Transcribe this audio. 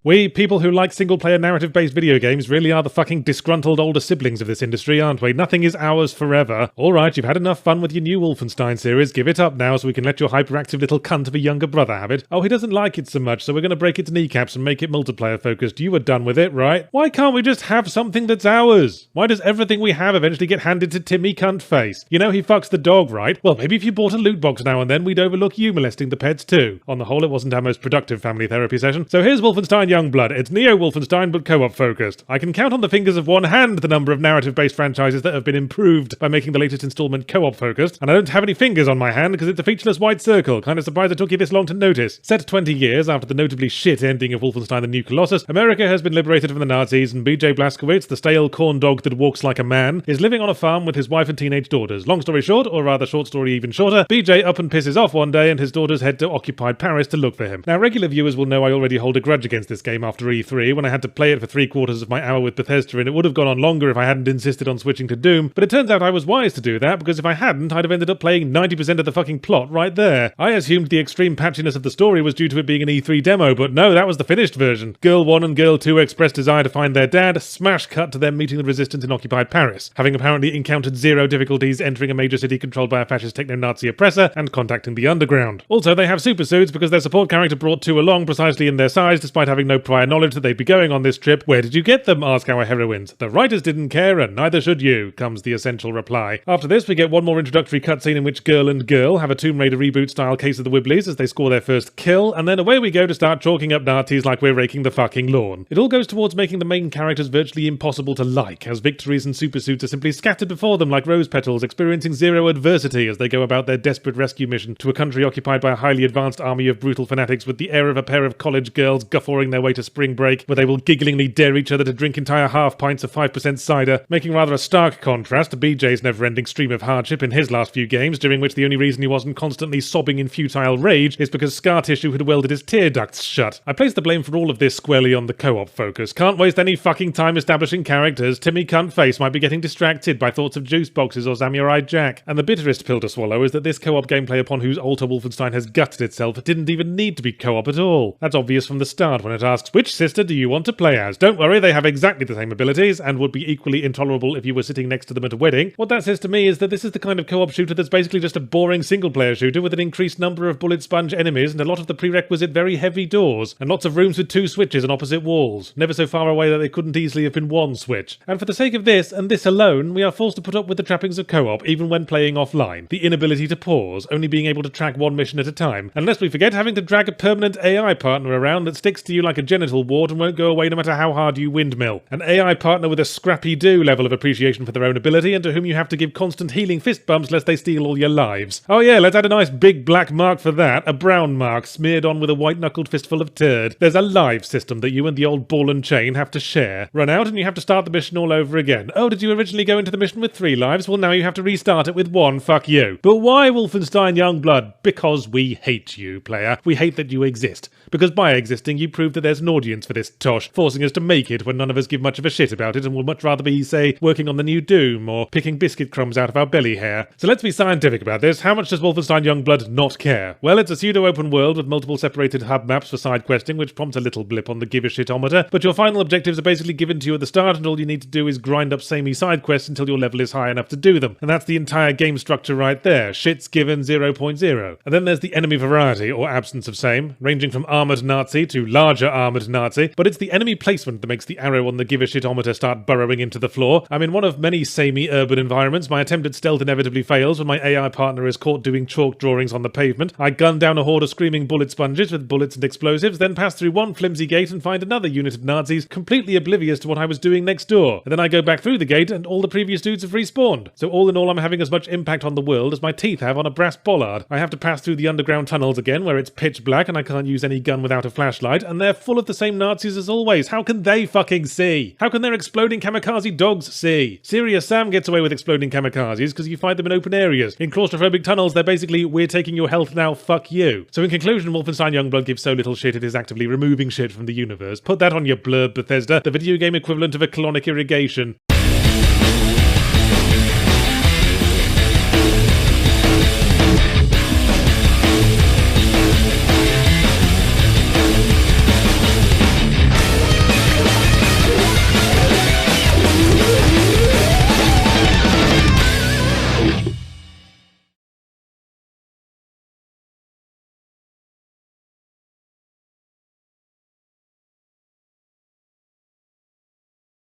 We, people who like single-player narrative-based video games, really are the fucking disgruntled older siblings of this industry, aren't we? Nothing is ours forever. Alright, you've had enough fun with your new Wolfenstein series, give it up now so we can let your hyperactive little cunt of a younger brother have it. Oh, he doesn't like it so much, so we're gonna break its kneecaps and make it multiplayer-focused. You were done with it, right? Why can't we just have something that's ours? Why does everything we have eventually get handed to Timmy Cuntface? You know he fucks the dog, right? Well, maybe if you bought a loot box now and then, we'd overlook you molesting the pets too. On the whole, it wasn't our most productive family therapy session. So here's Wolfenstein Youngblood. It's Neo-Wolfenstein, but co-op focused. I can count on the fingers of one hand the number of narrative-based franchises that have been improved by making the latest installment co-op focused, and I don't have any fingers on my hand because it's a featureless white circle. Kinda surprised it took you this long to notice. Set 20 years after the notably shit ending of Wolfenstein the New Colossus, America has been liberated from the Nazis, and BJ Blazkowicz, the stale corn dog that walks like a man, is living on a farm with his wife and teenage daughters. Long story short, or rather short story even shorter, BJ up and pisses off one day and his daughters head to occupied Paris to look for him. Now, regular viewers will know I already hold a grudge against this game after E3, when I had to play it for 3/4 of my hour with Bethesda, and it would have gone on longer if I hadn't insisted on switching to Doom, but it turns out I was wise to do that, because if I hadn't, I'd have ended up playing 90% of the fucking plot right there. I assumed the extreme patchiness of the story was due to it being an E3 demo, but no, that was the finished version. Girl 1 and Girl 2 expressed desire to find their dad, smash cut to them meeting the resistance in occupied Paris, having apparently encountered zero difficulties entering a major city controlled by a fascist techno-Nazi oppressor and contacting the underground. Also, they have super suits because their support character brought 2 along precisely in their size despite having no prior knowledge that they'd be going on this trip. Where did you get them? Ask our heroines. The writers didn't care and neither should you, comes the essential reply. After this, we get one more introductory cutscene in which Girl and Girl have a Tomb Raider reboot style case of the Wibblies as they score their first kill, and then away we go to start chalking up Nazis like we're raking the fucking lawn. It all goes towards making the main characters virtually impossible to like, as victories and supersuits are simply scattered before them like rose petals, experiencing zero adversity as they go about their desperate rescue mission to a country occupied by a highly advanced army of brutal fanatics with the air of a pair of college girls guffawing their way to spring break, where they will gigglingly dare each other to drink entire half pints of 5% cider, making rather a stark contrast to BJ's never-ending stream of hardship in his last few games, during which the only reason he wasn't constantly sobbing in futile rage is because scar tissue had welded his tear ducts shut. I place the blame for all of this squarely on the co-op focus. Can't waste any fucking time establishing characters. Timmy Cuntface might be getting distracted by thoughts of juice boxes or Samurai Jack. And the bitterest pill to swallow is that this co-op gameplay upon whose altar Wolfenstein has gutted itself didn't even need to be co-op at all. That's obvious from the start when it asks, which sister do you want to play as? Don't worry, they have exactly the same abilities and would be equally intolerable if you were sitting next to them at a wedding. What that says to me is that this is the kind of co-op shooter that's basically just a boring single-player shooter with an increased number of bullet sponge enemies and a lot of the prerequisite very heavy doors, and lots of rooms with 2 switches on opposite walls, never so far away that they couldn't easily have been 1 switch. And for the sake of this, and this alone, we are forced to put up with the trappings of co-op even when playing offline. The inability to pause, only being able to track 1 mission at a time, and lest we forget having to drag a permanent AI partner around that sticks to you like a genital wart and won't go away no matter how hard you windmill. An AI partner with a scrappy-do level of appreciation for their own ability and to whom you have to give constant healing fist bumps lest they steal all your lives. Oh yeah, let's add a nice big black mark for that, a brown mark smeared on with a white-knuckled fistful of turd. There's a live system that you and the old ball and chain have to share. Run out and you have to start the mission all over again. Oh, did you originally go into the mission with 3 lives? Well, now you have to restart it with 1, fuck you. But why Wolfenstein Youngblood? Because we hate you, player. We hate that you exist. Because by existing, you prove that there's an audience for this tosh, forcing us to make it when none of us give much of a shit about it and would much rather be, say, working on the new Doom or picking biscuit crumbs out of our belly hair. So let's be scientific about this. How much does Wolfenstein Youngblood not care? Well, it's a pseudo-open world with multiple separated hub maps for side questing, which prompts a little blip on the give-a-shitometer, but your final objectives are basically given to you at the start, and all you need to do is grind up samey side quests until your level is high enough to do them. And that's the entire game structure right there. Shit's given 0.0. And then there's the enemy variety, or absence of same, ranging from armoured Nazi to larger armoured Nazi, but it's the enemy placement that makes the arrow on the give-a-shitometer start burrowing into the floor. I'm in one of many samey urban environments. My attempt at stealth inevitably fails when my AI partner is caught doing chalk drawings on the pavement. I gun down a horde of screaming bullet sponges with bullets and explosives, then pass through one flimsy gate and find another unit of Nazis completely oblivious to what I was doing next door. And then I go back through the gate and all the previous dudes have respawned. So all in all, I'm having as much impact on the world as my teeth have on a brass bollard. I have to pass through the underground tunnels again where it's pitch black and I can't use any gun without a flashlight, and they're full of the same Nazis as always. How can they fucking see? How can their exploding kamikaze dogs see? Serious Sam gets away with exploding kamikazes because you find them in open areas. In claustrophobic tunnels, they're basically, we're taking your health now, fuck you. So in conclusion, Wolfenstein Youngblood gives so little shit it is actively removing shit from the universe. Put that on your blurb, Bethesda, the video game equivalent of a colonic irrigation.